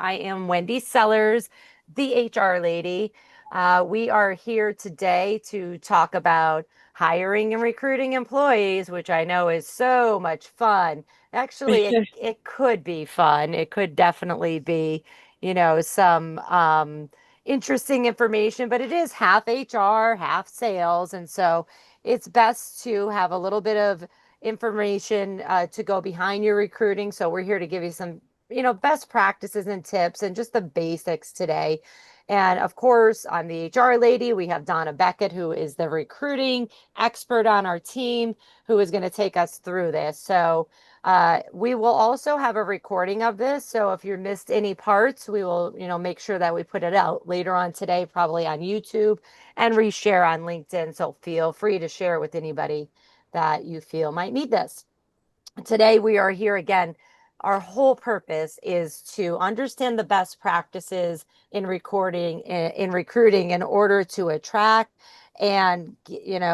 I am Wendy Sellers, the HR lady. We are here today to talk about hiring and recruiting employees, which I know is so much fun. Actually, it could be fun. It could definitely be, some interesting information, but it is half HR, half sales. And so it's best to have a little bit of information to go behind your recruiting. So we're here to give you some best practices and tips and just the basics today. And of course, I'm the HR lady. We have Donna Beckett, who is the recruiting expert on our team, who is going to take us through this. So we will also have a recording of this. So if you missed any parts, we will, make sure that we put it out later on today, probably on YouTube and reshare on LinkedIn. So feel free to share it with anybody that you feel might need this. Today, we are here again. Our whole purpose is to understand the best practices in recruiting in order to attract and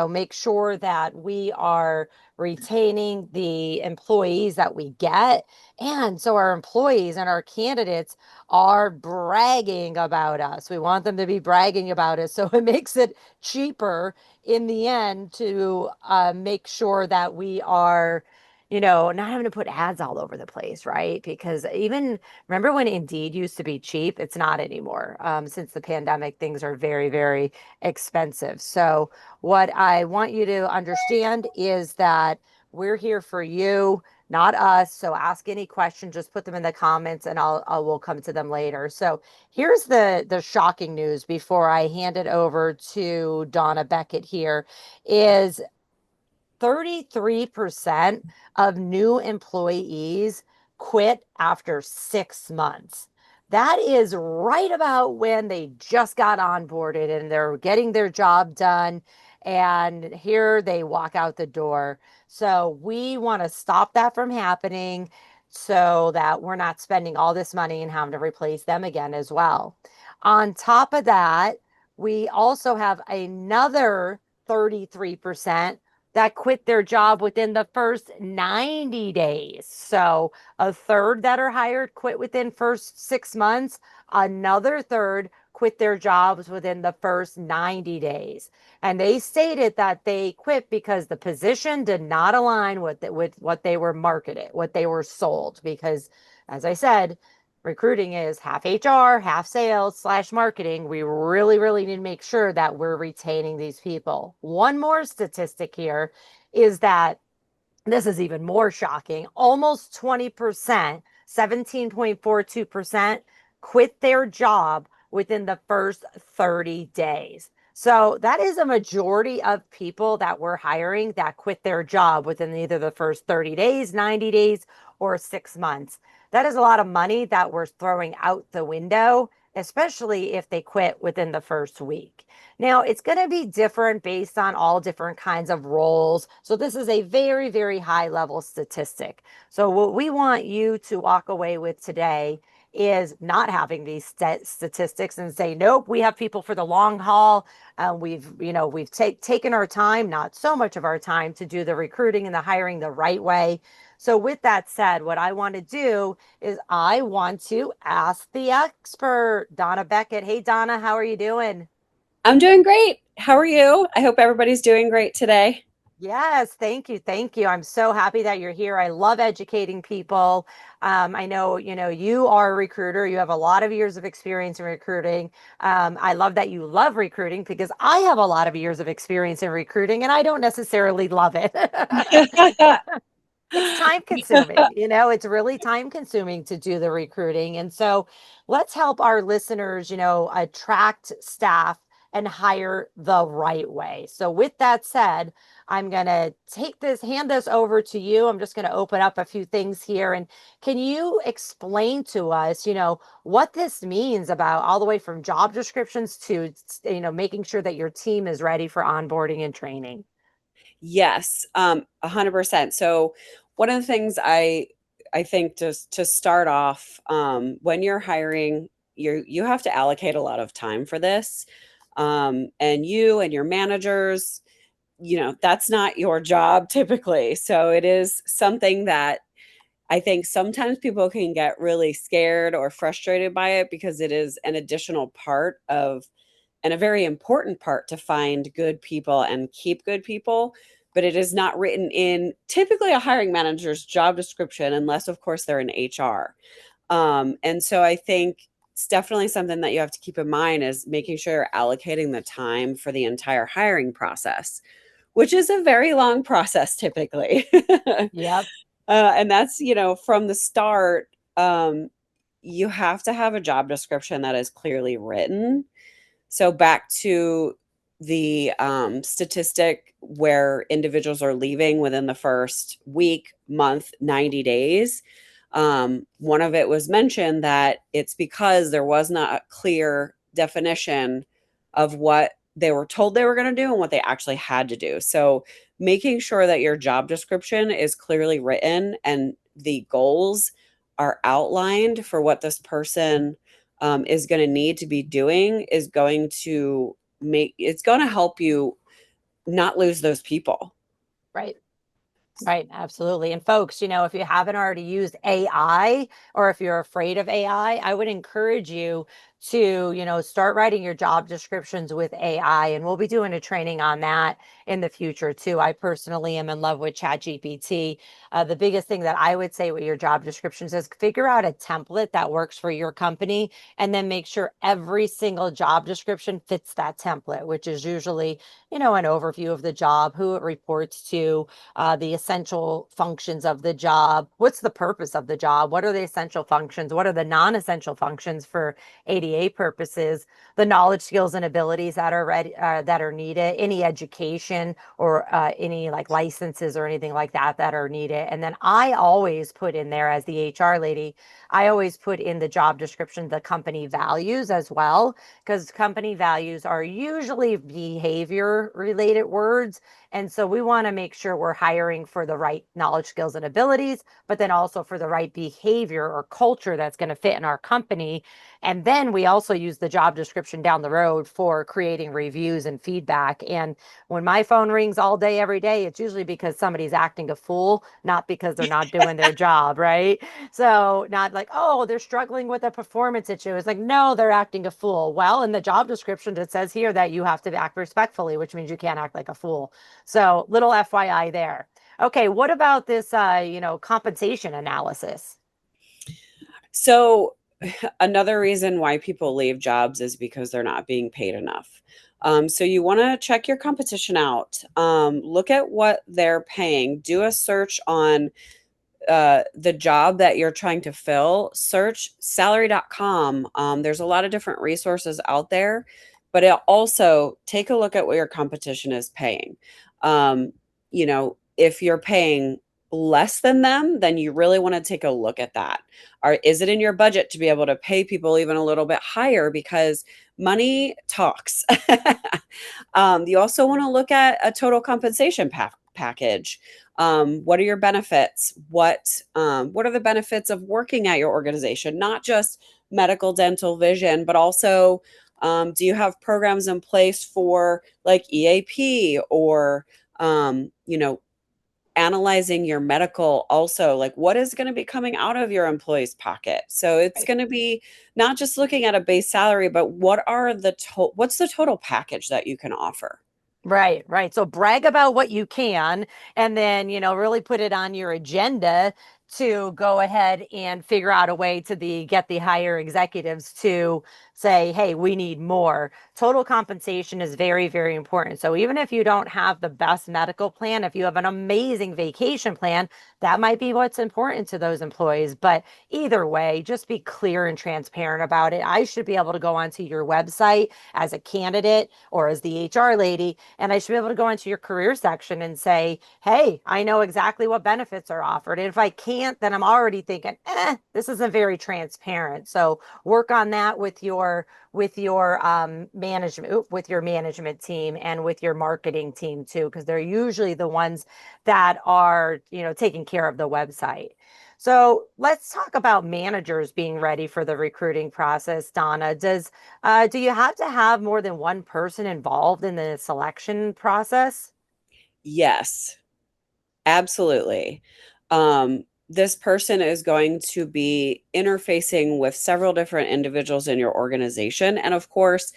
make sure that we are retaining the employees that we get. And so our employees and our candidates are bragging about us. We want them to be bragging about us. So it makes it cheaper in the end to make sure that we are not having to put ads all over the place, right? Because even remember when Indeed used to be cheap? It's not anymore. Since the pandemic, things are very, very expensive. So, what I want you to understand is that we're here for you, not us. So, ask any question, just put them in the comments, and we'll come to them later. So, here's the shocking news before I hand it over to Donna Beckett here is 33% of new employees quit after 6 months. That is right about when they just got onboarded and they're getting their job done. And here they walk out the door. So we want to stop that from happening so that we're not spending all this money and having to replace them again as well. On top of that, we also have another 33% that quit their job within the first 90 days. So a third that are hired quit within first 6 months. Another third quit their jobs within the first 90 days. And they stated that they quit because the position did not align with what they were marketed, what they were sold. Because as I said, recruiting is half HR, half sales / marketing. We really, really need to make sure that we're retaining these people. One more statistic here is that this is even more shocking. Almost 20%, 17.42% quit their job within the first 30 days. So that is a majority of people that we're hiring that quit their job within either the first 30 days, 90 days, or 6 months. That is a lot of money that we're throwing out the window, especially if they quit within the first week. Now, it's going to be different based on all different kinds of roles. So, this is a very, very high level statistic. So, what we want you to walk away with today is not having these statistics and say, nope, we have people for the long haul. We've taken our time, not so much of our time, to do the recruiting and the hiring the right way. So, with that said, what I want to do is I want to ask the expert, Donna Beckett. Hey, Donna, how are you doing? I'm doing great. How are you? I hope everybody's doing great today. Yes, thank you. Thank you. I'm so happy that you're here. I love educating people. I know, you are a recruiter. You have a lot of years of experience in recruiting. I love that you love recruiting because I have a lot of years of experience in recruiting and I don't necessarily love it. It's time consuming. It's really time consuming to do the recruiting. And so let's help our listeners, attract staff and hire the right way. So with that said, I'm going to hand this over to you. I'm just going to open up a few things here. And can you explain to us, what this means about all the way from job descriptions to, making sure that your team is ready for onboarding and training? Yes, 100%. So one of the things I think just to start off, when you're hiring, you have to allocate a lot of time for this. And you and your managers, that's not your job typically. So it is something that I think sometimes people can get really scared or frustrated by it because it is an additional part of, and a very important part, to find good people and keep good people. But it is not written in typically a hiring manager's job description, unless, of course, they're in HR. And so I think it's definitely something that you have to keep in mind, is making sure you're allocating the time for the entire hiring process, which is a very long process typically. Yep. And that's, from the start, you have to have a job description that is clearly written. So back to the statistic where individuals are leaving within the first week, month, 90 days. One of it was mentioned that it's because there was not a clear definition of what they were told they were going to do and what they actually had to do. So making sure that your job description is clearly written and the goals are outlined for what this person is going to need to be doing is going to it's going to help you not lose those people. Right. Right, absolutely. And folks, if you haven't already used AI, or if you're afraid of AI, I would encourage you to, start writing your job descriptions with AI. And we'll be doing a training on that in the future too. I personally am in love with ChatGPT. The biggest thing that I would say with your job descriptions is figure out a template that works for your company, and then make sure every single job description fits that template, which is usually, an overview of the job, who it reports to, the essential functions of the job. What's the purpose of the job? What are the essential functions? What are the non-essential functions for ADA purposes? The knowledge, skills, and abilities that are ready, that are needed. Any education or any like licenses or anything like that are needed. And then I always put in there, as the HR lady, I always put in the job description the company values as well, because company values are usually behavior related words. And so we want to make sure we're hiring for the right knowledge, skills, and abilities, but then also for the right behavior or culture that's going to fit in our company. And then we also use the job description down the road for creating reviews and feedback. And when my phone rings all day, every day, it's usually because somebody's acting a fool, not because they're not doing their job, right? So not like, oh, they're struggling with a performance issue. It's like, no, they're acting a fool. Well, in the job description, it says here that you have to act respectfully, which means you can't act like a fool. So little FYI there. Okay, what about this, compensation analysis? So another reason why people leave jobs is because they're not being paid enough. So you want to check your competition out. Look at what they're paying. Do a search on the job that you're trying to fill. Search salary.com. There's a lot of different resources out there, but it also take a look at what your competition is paying. Um, if you're paying less than them, then you really want to take a look at that. Is it in your budget to be able to pay people even a little bit higher? Because money talks. You also want to look at a total compensation package. What are your benefits? What are the benefits of working at your organization? Not just medical, dental, vision, but also, do you have programs in place for like EAP, or analyzing your medical? Also, like, what is going to be coming out of your employee's pocket? So it's Right. going to be not just looking at a base salary, but what's the total package that you can offer? Right, right. So brag about what you can, and then, really put it on your agenda to go ahead and figure out a way to get the higher executives to say, hey, we need more. Total compensation is very, very important. So even if you don't have the best medical plan, if you have an amazing vacation plan, that might be what's important to those employees. But either way, just be clear and transparent about it. I should be able to go onto your website as a candidate or as the HR lady, and I should be able to go into your career section and say, hey, I know exactly what benefits are offered. And if I can't, then I'm already thinking, this isn't very transparent. So work on that with your management, with your management team, and with your marketing team too, because they're usually the ones that are, taking care of the website. So let's talk about managers being ready for the recruiting process. Donna, do you have to have more than one person involved in the selection process? Yes, absolutely. Um, this person is going to be interfacing with several different individuals in your organization. And of course,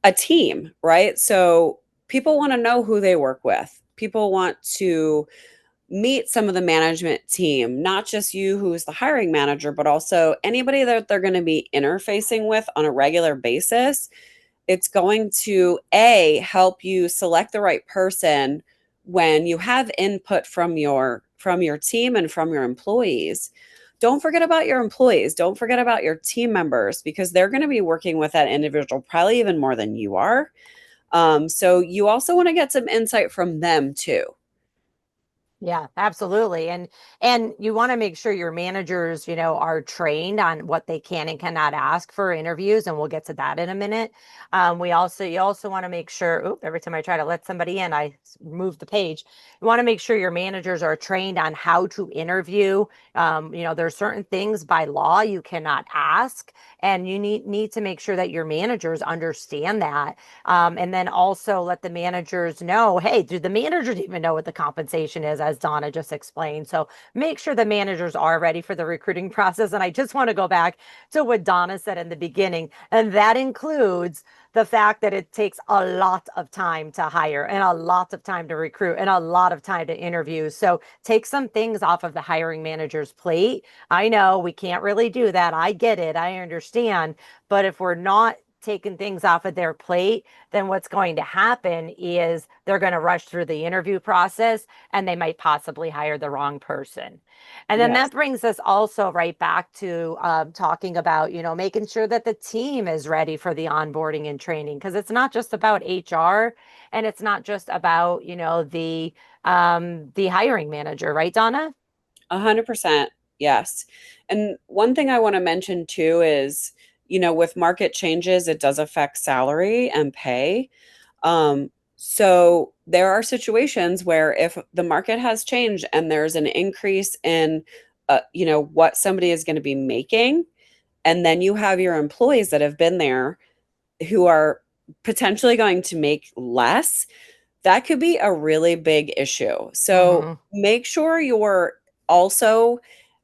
a team, right? So people want to know who they work with. People want to meet some of the management team, not just you who's the hiring manager, but also anybody that they're going to be interfacing with on a regular basis. It's going to help you select the right person when you have input from your team and from your employees. Don't forget about your employees. Don't forget about your team members because they're going to be working with that individual probably even more than you are. So you also want to get some insight from them too. Yeah, absolutely. And you want to make sure your managers, are trained on what they can and cannot ask for interviews, and we'll get to that in a minute. You also want to make sure, every time I try to let somebody in, I move the page. You want to make sure your managers are trained on how to interview. There's certain things by law you cannot ask, and you need to make sure that your managers understand that. And then also let the managers know, hey, do the managers even know what the compensation is, as Donna just explained? So make sure the managers are ready for the recruiting process. And I just want to go back to what Donna said in the beginning, and that includes the fact that it takes a lot of time to hire and a lot of time to recruit and a lot of time to interview. So take some things off of the hiring manager's plate. I know we can't really do that. I get it. I understand. But if we're not taking things off of their plate, then what's going to happen is they're going to rush through the interview process and they might possibly hire the wrong person. And then Yes. that brings us also right back to talking about, making sure that the team is ready for the onboarding and training, because it's not just about HR and it's not just about, the hiring manager, right, Donna? 100%. Yes. And one thing I want to mention too is, with market changes, it does affect salary and pay. So there are situations where if the market has changed and there's an increase in, what somebody is going to be making, and then you have your employees that have been there who are potentially going to make less, that could be a really big issue. So Mm-hmm. make sure you're also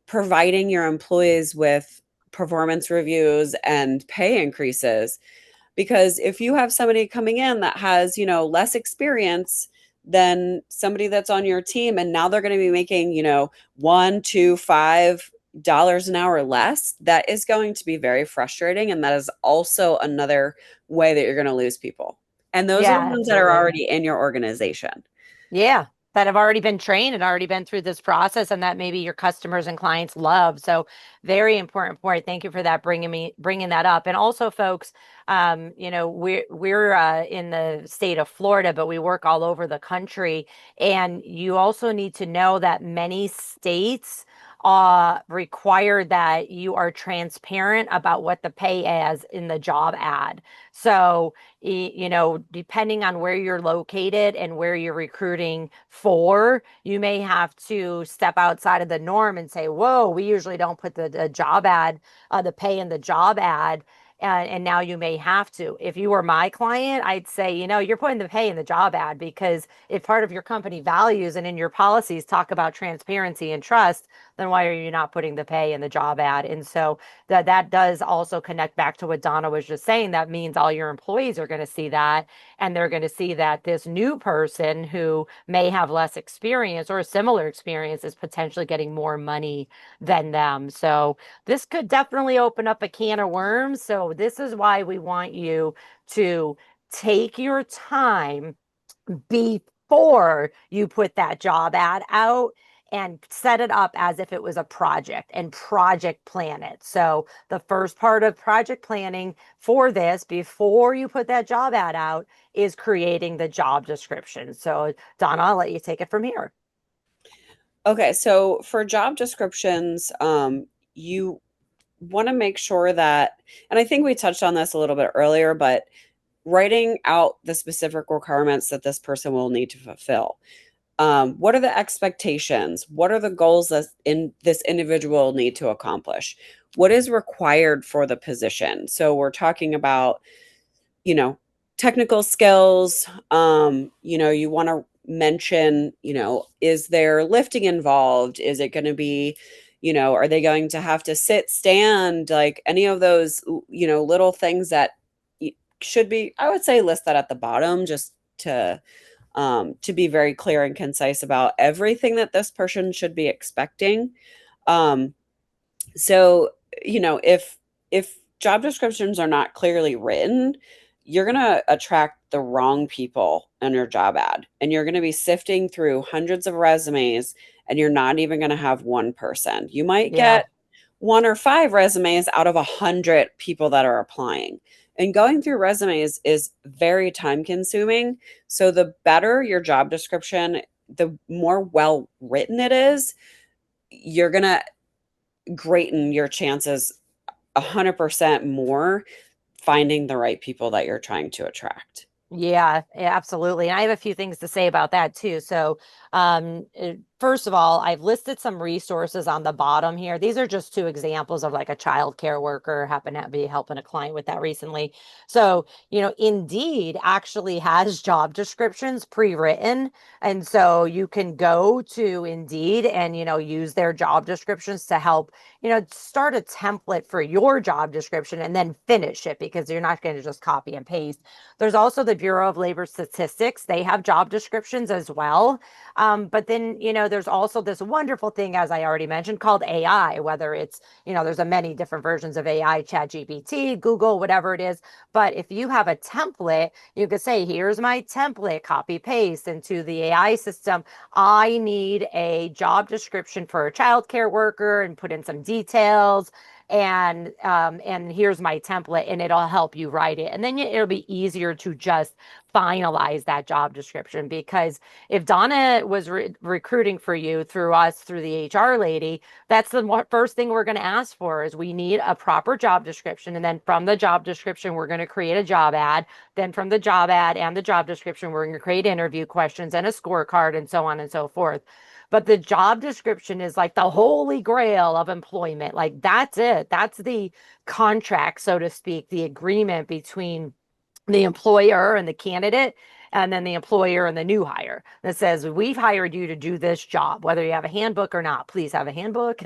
providing your employees with performance reviews and pay increases. Because if you have somebody coming in that has, less experience than somebody that's on your team, and now they're going to be making, one, two, $5 an hour less, that is going to be very frustrating. And that is also another way that you're going to lose people. And those are the Yeah, ones that are absolutely. already in your organization. Yeah, that have already been trained and already been through this process, and that maybe your customers and clients love. So, very important point. Thank you for that, bringing that up. And also, folks, we're in the state of Florida, but we work all over the country, and you also need to know that many states require that you are transparent about what the pay is in the job ad. So depending on where you're located and where you're recruiting for, you may have to step outside of the norm and say, whoa, we usually don't put the job ad, the pay in the job ad. And now you may have to. If you were my client, I'd say, you're putting the pay in the job ad, because if part of your company values and in your policies talk about transparency and trust, then why are you not putting the pay in the job ad? And so that does also connect back to what Donna was just saying. That means all your employees are going to see that, and they're going to see that this new person who may have less experience or a similar experience is potentially getting more money than them. So this could definitely open up a can of worms. So this is why we want you to take your time before you put that job ad out, and set it up as if it was a project and project plan it. So the first part of project planning for this before you put that job ad out is creating the job description. So Donna, I'll let you take it from here. Okay, so for job descriptions, you want to make sure that, and I think we touched on this a little bit earlier, but writing out the specific requirements that this person will need to fulfill. What are the expectations? What are the goals that this individual need to accomplish? What is required for the position? So we're talking about, you know, technical skills. You want to mention, is there lifting involved? Is it going to be, are they going to have to sit, stand, like any of those, little things that should be, I would say, list that at the bottom, just to be very clear and concise about everything that this person should be expecting. Um, so, if job descriptions are not clearly written, you're going to attract the wrong people in your job ad, and you're going to be sifting through hundreds of resumes, and you're not even going to have one person. You might Yeah. get one or five resumes out of 100 people that are applying. And going through resumes is very time consuming. So the better your job description, the more well written it is, you're going to greaten your chances 100% more finding the right people that you're trying to attract. Yeah, absolutely. And I have a few things to say about that too. So, first of all, I've listed some resources on the bottom here. These are just two examples of like a child care worker happen to be helping a client with that recently. So, Indeed actually has job descriptions pre-written. And so you can go to Indeed and, use their job descriptions to help, start a template for your job description and then finish it because you're not going to just copy and paste. There's also the Bureau of Labor Statistics. They have job descriptions as well. But then, there's also this wonderful thing, as I already mentioned, called AI, whether it's, there's a many different versions of AI, ChatGPT, Google, whatever it is. But if you have a template, you could say, here's my template, copy paste into the AI system. I need a job description for a childcare worker and put in some details and here's my template and it'll help you write it and then it'll be easier to just finalize that job description because if Donna was recruiting for you through us through the HR lady, that's the first thing we're going to ask for is we need a proper job description, and then from the job description we're going to create a job ad, then from the job ad and the job description we're going to create interview questions and a scorecard and so on and so forth. But the job description is like the holy grail of employment. Like that's it. That's the contract, so to speak, the agreement between the employer and the candidate, and then the employer and the new hire that says, we've hired you to do this job, whether you have a handbook or not, please have a handbook.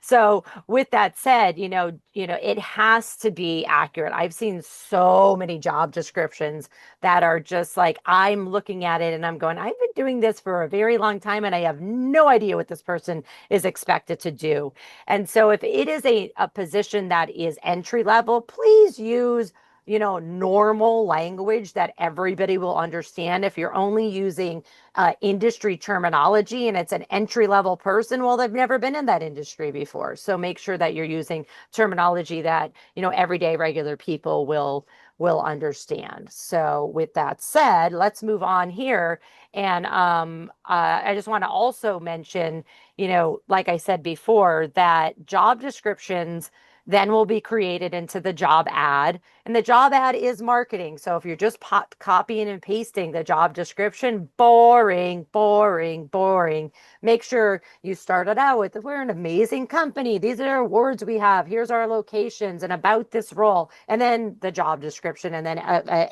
So with that said, it has to be accurate. I've seen so many job descriptions that are just like, I'm looking at it and I'm going, I've been doing this for a very long time and I have no idea what this person is expected to do. And so if it is a position that is entry level, please use normal language that everybody will understand. If you're only using industry terminology and it's an entry level person, well, they've never been in that industry before. So make sure that you're using terminology that, everyday regular people will understand. So with that said, let's move on here. And I just want to also mention, like I said before, that job descriptions then will be created into the job ad. And the job ad is marketing. So if you're just copying and pasting the job description, boring, boring, boring. Make sure you start it out with, we're an amazing company. These are awards we have. Here's our locations and about this role. And then the job description and then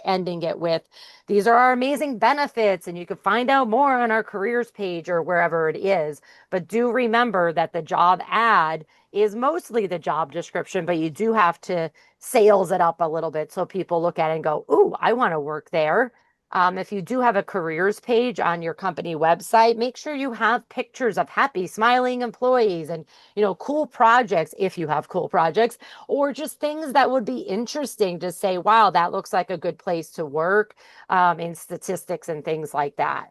ending it with, these are our amazing benefits. And you can find out more on our careers page or wherever it is. But do remember that the job ad is mostly the job description, but you do have to sales it up a little bit so people look at it and go, ooh, I want to work there. If you do have a careers page on your company website, make sure you have pictures of happy, smiling employees and, cool projects if you have cool projects, or just things that would be interesting to say, wow, that looks like a good place to work, in statistics and things like that.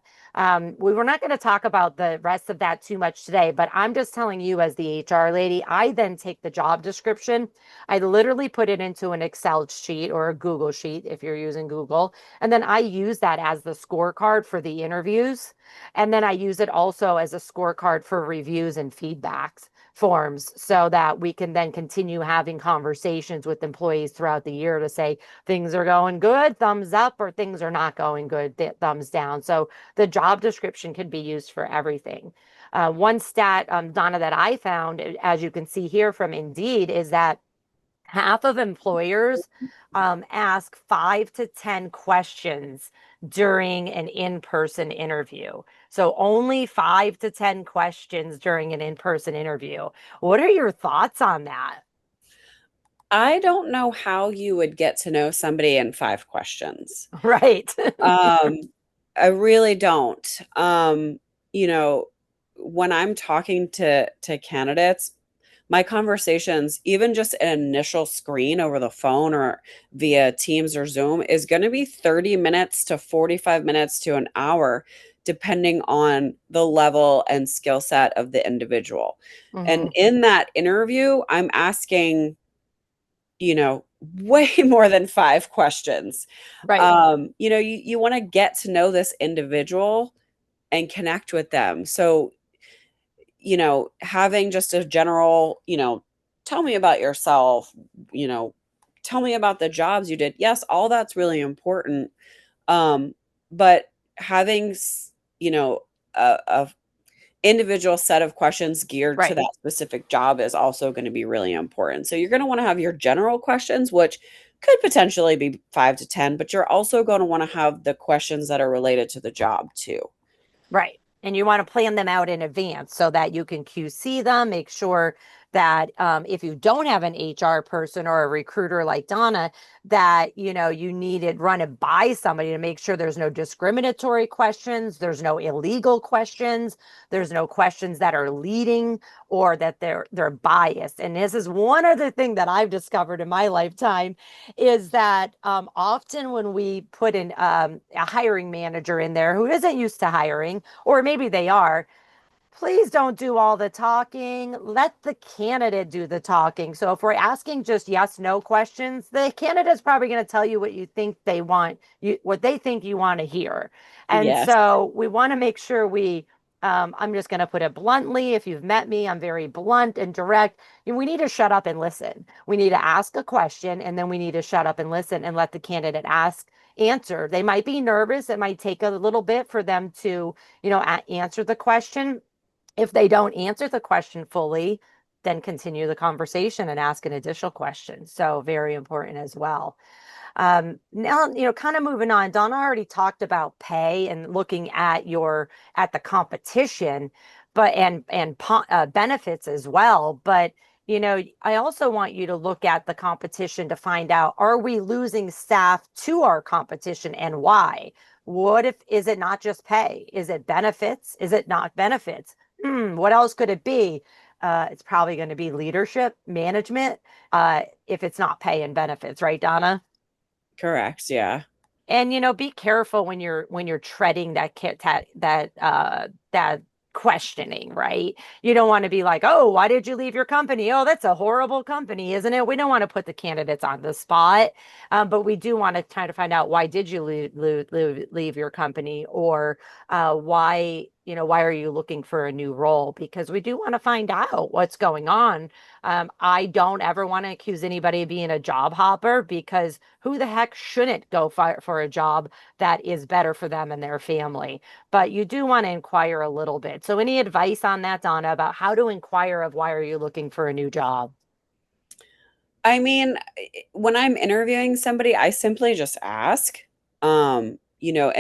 We were not going to talk about the rest of that too much today, but I'm just telling you as the HR lady, I then take the job description. I literally put it into an Excel sheet or a Google sheet if you're using Google. And then I use that as the scorecard for the interviews. And then I use it also as a scorecard for reviews and feedbacks forms so that we can then continue having conversations with employees throughout the year to say things are going good, thumbs up, or things are not going good, thumbs down. So the job description can be used for everything. One stat, Donna, that I found, as you can see here from Indeed, is that half of employers ask 5 to 10 questions during an in-person interview. So only 5 to 10 questions during an in-person interview. What are your thoughts on that? I don't know how you would get to know somebody in 5 questions. Right. Um, I really don't. You know, when I'm talking to candidates, my conversations, even just an initial screen over the phone or via Teams or Zoom, is going to be 30 minutes to 45 minutes to an hour, depending on the level and skill set of the individual. And Hmm. in that interview, I'm asking, way more than 5 questions. Right. You want to get to know this individual and connect with them. So, having just a general, tell me about yourself, you know, tell me about the jobs you did. Yes, all that's really important. But having, a individual set of questions geared to Right. that specific job is also going to be really important. So you're going to want to have your general questions, which could potentially be 5 to 10, but you're also going to want to have the questions that are related to the job too. Right. And you want to plan them out in advance so that you can QC them, make sure that if you don't have an HR person or a recruiter like Donna, that you need it run it by somebody to make sure there's no discriminatory questions, there's no illegal questions, there's no questions that are leading or that they're biased. And this is one other thing that I've discovered in my lifetime is that often when we put in a hiring manager in there who isn't used to hiring, or maybe they are, please don't do all the talking. Let the candidate do the talking. So if we're asking just yes, no questions, the candidate's probably going to tell you what you think they want, what they think you want to hear. And Yes, so we want to make sure I'm just going to put it bluntly. If you've met me, I'm very blunt and direct. We need to shut up and listen. We need to ask a question and then we need to shut up and listen and let the candidate answer. They might be nervous. It might take a little bit for them to, answer the question. If they don't answer the question fully, then continue the conversation and ask an additional question. So very important as well. Now, kind of moving on, Donna already talked about pay and looking at the competition, but and benefits as well. But I also want you to look at the competition to find out, are we losing staff to our competition and why? What if, is it not just pay? Is it benefits? Is it not benefits? What else could it be? It's probably going to be leadership, management, if it's not pay and benefits, right, Donna? correct. Yeah. And be careful when you're treading that questioning, right? You don't want to be like, oh, why did you leave your company? Oh, that's a horrible company, isn't it? We don't want to put the candidates on the spot, but we do want to try to find out, why did you leave your company, or why are you looking for a new role? Because we do want to find out what's going on. I don't ever want to accuse anybody of being a job hopper, because who the heck shouldn't go for a job that is better for them and their family? But you do want to inquire a little bit. So any advice on that, Donna, about how to inquire of why are you looking for a new job? I mean, when I'm interviewing somebody, I simply just ask, and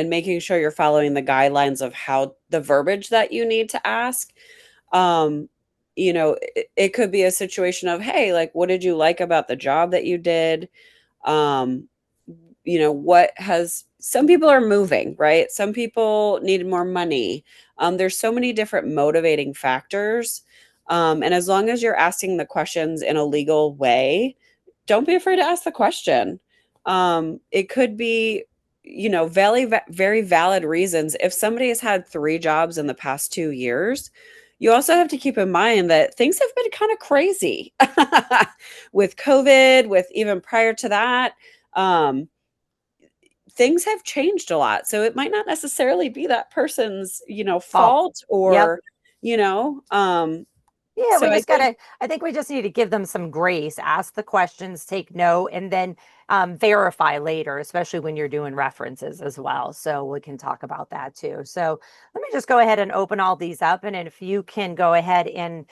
making sure you're following the guidelines of how the verbiage that you need to ask. Um, it could be a situation of, hey, like, what did you like about the job that you did? Um, what has some people are moving, right? Some people need more money. There's so many different motivating factors. And as long as you're asking the questions in a legal way, don't be afraid to ask the question. It could be, very, very valid reasons. If somebody has had 3 jobs in the past 2 years, you also have to keep in mind that things have been kind of crazy with COVID, with even prior to that. Um, Things have changed a lot. So it might not necessarily be that person's, Fault. fault Yep. or, you know, Yeah, so we I just think gotta, I think we just need to give them some grace, ask the questions, take note, and then verify later, especially when you're doing references as well. So we can talk about that too. So let me just go ahead and open all these up. And if you can go ahead and,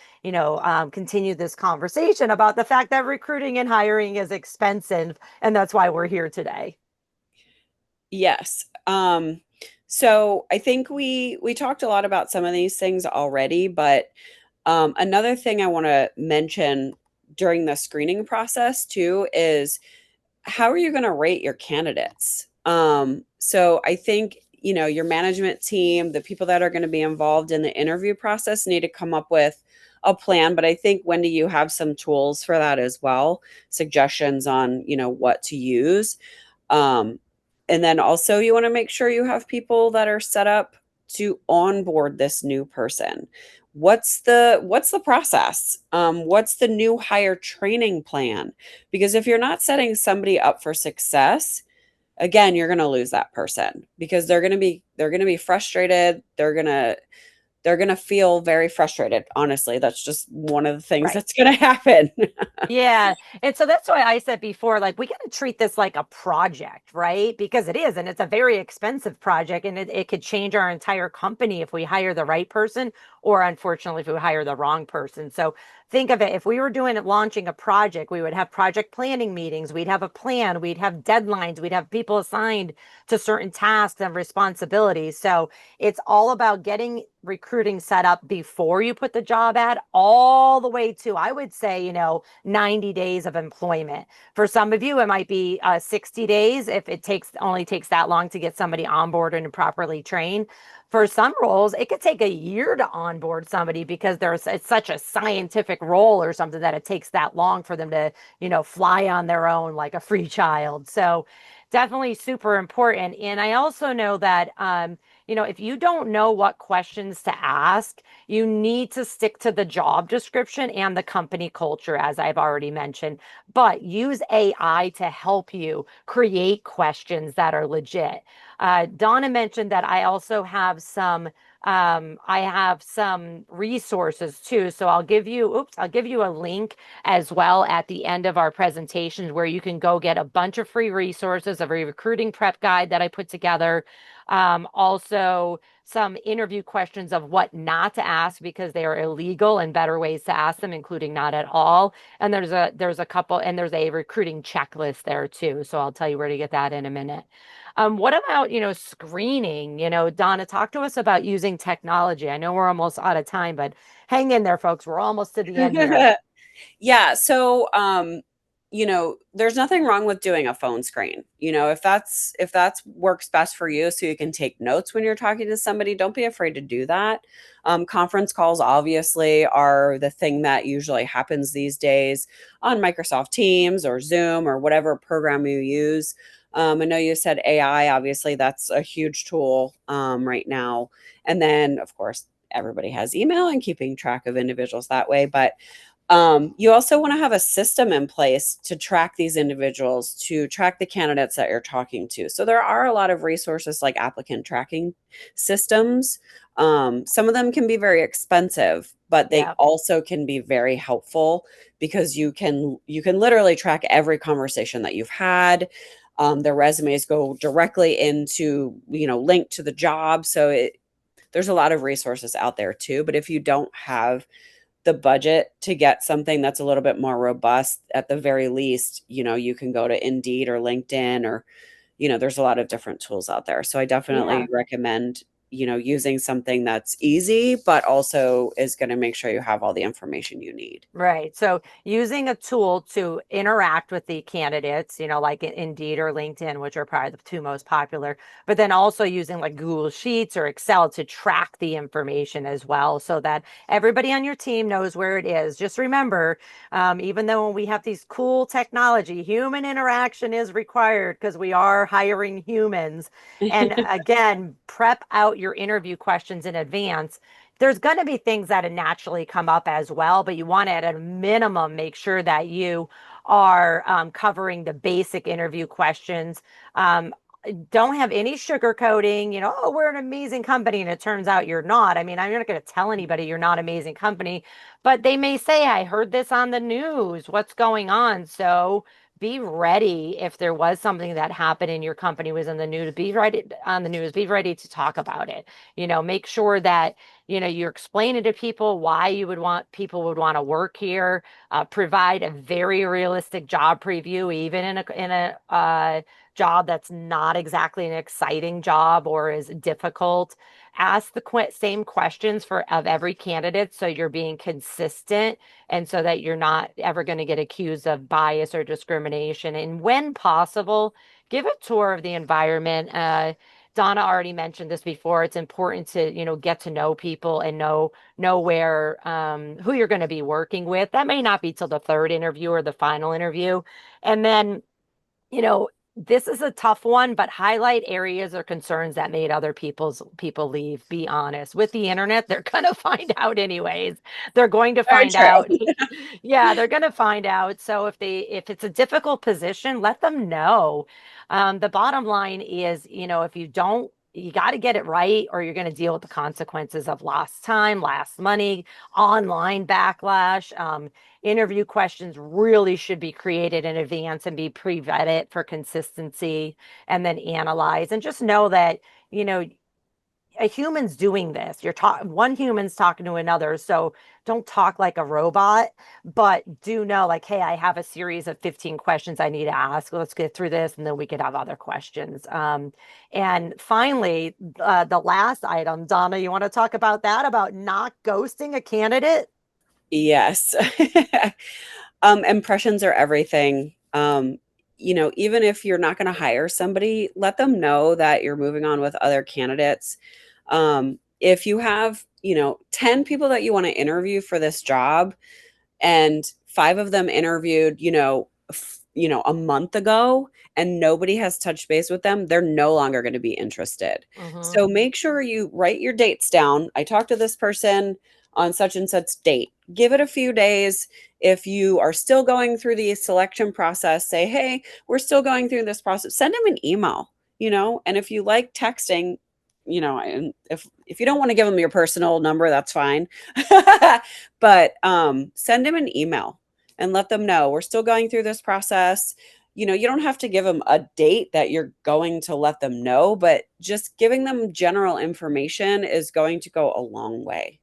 continue this conversation about the fact that recruiting and hiring is expensive. And that's why we're here today. Yes. So I think we talked a lot about some of these things already, but another thing I want to mention during the screening process too is how are you going to rate your candidates? So I think, your management team, the people that are going to be involved in the interview process need to come up with a plan. But I think, Wendy, you have some tools for that as well, suggestions on, what to use. Um, and then also you want to make sure you have people that are set up to onboard this new person. What's the process? What's the new hire training plan? Because if you're not setting somebody up for success, again, you're going to lose that person because they're going to be frustrated. They're going to feel very frustrated. Honestly, that's just one of the things Right. that's going to happen. Yeah. And so that's why I said before, like, we got to treat this like a project, right? Because it is, and it's a very expensive project, and it could change our entire company if we hire the right person, or unfortunately, if we hire the wrong person. So think of it, if we were doing it, launching a project, we would have project planning meetings, we'd have a plan, we'd have deadlines, we'd have people assigned to certain tasks and responsibilities. So it's all about getting recruiting set up before you put the job ad all the way to, I would say, 90 days of employment. For some of you, it might be 60 days if it only takes that long to get somebody on board and properly trained. For some roles, it could take a year to onboard somebody because it's such a scientific role or something that it takes that long for them to, fly on their own like a free child. So definitely super important. And I also know that, if you don't know what questions to ask, you need to stick to the job description and the company culture, as I've already mentioned, but use AI to help you create questions that are legit. Donna mentioned that I have some resources too. So I'll give you a link as well at the end of our presentations where you can go get a bunch of free resources, a recruiting prep guide that I put together. Also, some interview questions of what not to ask because they are illegal and better ways to ask them, including not at all. And there's a recruiting checklist there too. So I'll tell you where to get that in a minute. What about, screening? Donna, talk to us about using technology. I know we're almost out of time, but hang in there, folks. We're almost to the end here. Yeah, so there's nothing wrong with doing a phone screen. If that's works best for you so you can take notes when you're talking to somebody, don't be afraid to do that. Conference calls obviously are the thing that usually happens these days on Microsoft Teams or Zoom or whatever program you use. I know you said AI, obviously that's a huge tool right now. And then of course everybody has email and keeping track of individuals that way, but you also want to have a system in place to track these individuals, to track the candidates that you're talking to. So there are a lot of resources like applicant tracking systems. Some of them can be very expensive, but they Yeah. also can be very helpful because you can literally track every conversation that you've had. Their resumes go directly into, link to the job. So there's a lot of resources out there too. But if you don't have the budget to get something that's a little bit more robust, at the very least, you can go to Indeed or LinkedIn or, there's a lot of different tools out there. So I Yeah. definitely recommend, using something that's easy, but also is going to make sure you have all the information you need. Right. So using a tool to interact with the candidates, like Indeed or LinkedIn, which are probably the two most popular, but then also using like Google Sheets or Excel to track the information as well so that everybody on your team knows where it is. Just remember, even though we have these cool technology, human interaction is required because we are hiring humans. And again, prep out your interview questions in advance. There's going to be things that naturally come up as well, but you want to, at a minimum, make sure that you are covering the basic interview questions. Um, don't have any sugarcoating, oh, we're an amazing company. And it turns out you're not. I mean, I'm not going to tell anybody you're not an amazing company, but they may say, I heard this on the news. What's going on? So be ready if there was something that happened in your company was in the news, be ready on the news, be ready to talk about it. Make sure that you're explaining to people why you would want people would want to work here. Provide a very realistic job preview, even in a job that's not exactly an exciting job or is difficult. Ask the same questions for of every candidate so you're being consistent and so that you're not ever going to get accused of bias or discrimination. And when possible, give a tour of the environment. Donna already mentioned this before. It's important to, get to know people and know where who you're going to be working with. That may not be till the third interview or the final interview. And then, you know, this is a tough one, but highlight areas or concerns that made other people leave. Be honest. With the internet, they're gonna find out anyways. They're going to Very find true. out. Yeah, they're gonna find out. So if it's a difficult position, let them know. The bottom line is, if you don't, you got to get it right, or you're going to deal with the consequences of lost time, lost money, online backlash. Interview questions really should be created in advance and be pre-vetted for consistency and then analyze. And just know that, you know, a human's doing this. One human's talking to another. So don't talk like a robot, but do know like, hey, I have a series of 15 questions I need to ask. Let's get through this and then we could have other questions. And finally, the last item, Donna, you want to talk about that, about not ghosting a candidate? Yes. Impressions are everything. Even if you're not going to hire somebody, let them know that you're moving on with other candidates. If you have, 10 people that you want to interview for this job and five of them interviewed, a month ago and nobody has touched base with them, they're no longer going to be interested. Hmm. So make sure you write your dates down. I talked to this person on such and such date. Give it a few days. If you are still going through the selection process, say, hey, we're still going through this process. Send them an email, and if you like texting, and if you don't want to give them your personal number, that's fine. But send them an email and let them know we're still going through this process. You don't have to give them a date that you're going to let them know, but just giving them general information is going to go a long way.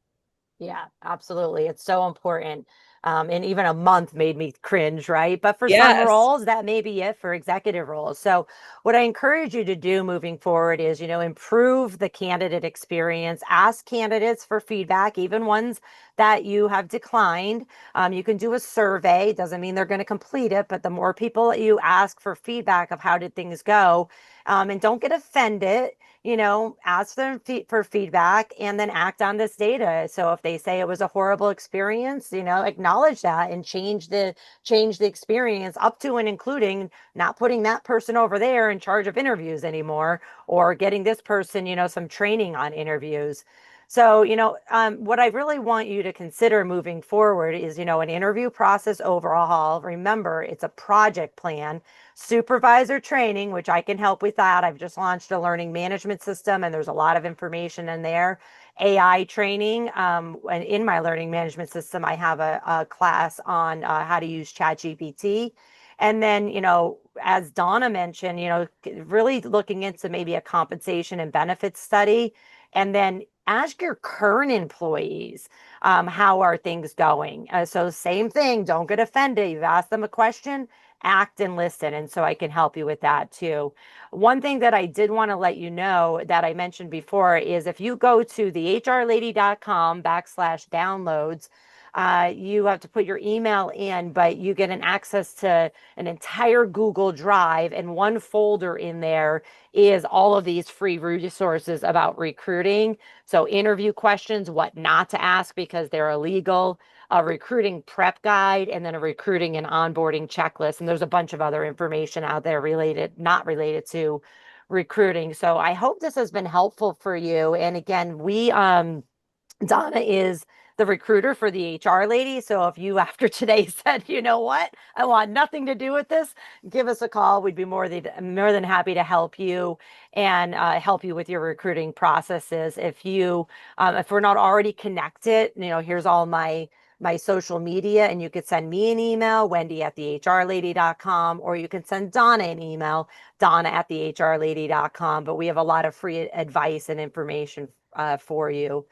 Yeah, absolutely. It's so important. And even a month made me cringe, right? But for some Yes. roles, that may be it for executive roles. So, what I encourage you to do moving forward is, improve the candidate experience. Ask candidates for feedback, even ones that you have declined. You can do a survey. Doesn't mean they're going to complete it, but the more people that you ask for feedback of how did things go, and don't get offended, ask them for feedback and then act on this data. So if they say it was a horrible experience, acknowledge that and change the experience up to and including not putting that person over there in charge of interviews anymore, or getting this person, some training on interviews. So, what I really want you to consider moving forward is, an interview process overhaul. Remember, it's a project plan. Supervisor training, which I can help with that. I've just launched a learning management system and there's a lot of information in there. AI training. And in my learning management system, I have a class on how to use ChatGPT. And then, as Donna mentioned, really looking into maybe a compensation and benefits study. And then ask your current employees, how are things going? So same thing, don't get offended. You've asked them a question, act and listen. And so I can help you with that too. One thing that I did want to let you know that I mentioned before is if you go to thehrlady.com/downloads, you have to put your email in, but you get an access to an entire Google Drive, and one folder in there is all of these free resources about recruiting. So interview questions, what not to ask because they're illegal, a recruiting prep guide, and then a recruiting and onboarding checklist. And there's a bunch of other information out there not related to recruiting. So I hope this has been helpful for you. And again, Donna is the recruiter for the HR lady. So if you after today said, you know what, I want nothing to do with this, give us a call. We'd be more than happy to help you and help you with your recruiting processes. If we're not already connected, here's all my social media, and you could send me an email, Wendy at thehrlady.com, or you can send Donna an email, Donna at thehrlady.com. But we have a lot of free advice and information for you.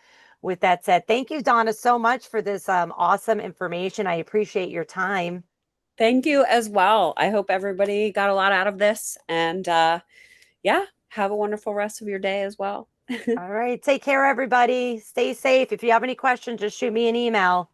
with that said, thank you, Donna, so much for this awesome information. I appreciate your time. Thank you as well. I hope everybody got a lot out of this. And yeah, have a wonderful rest of your day as well. All right. Take care, everybody. Stay safe. If you have any questions, just shoot me an email.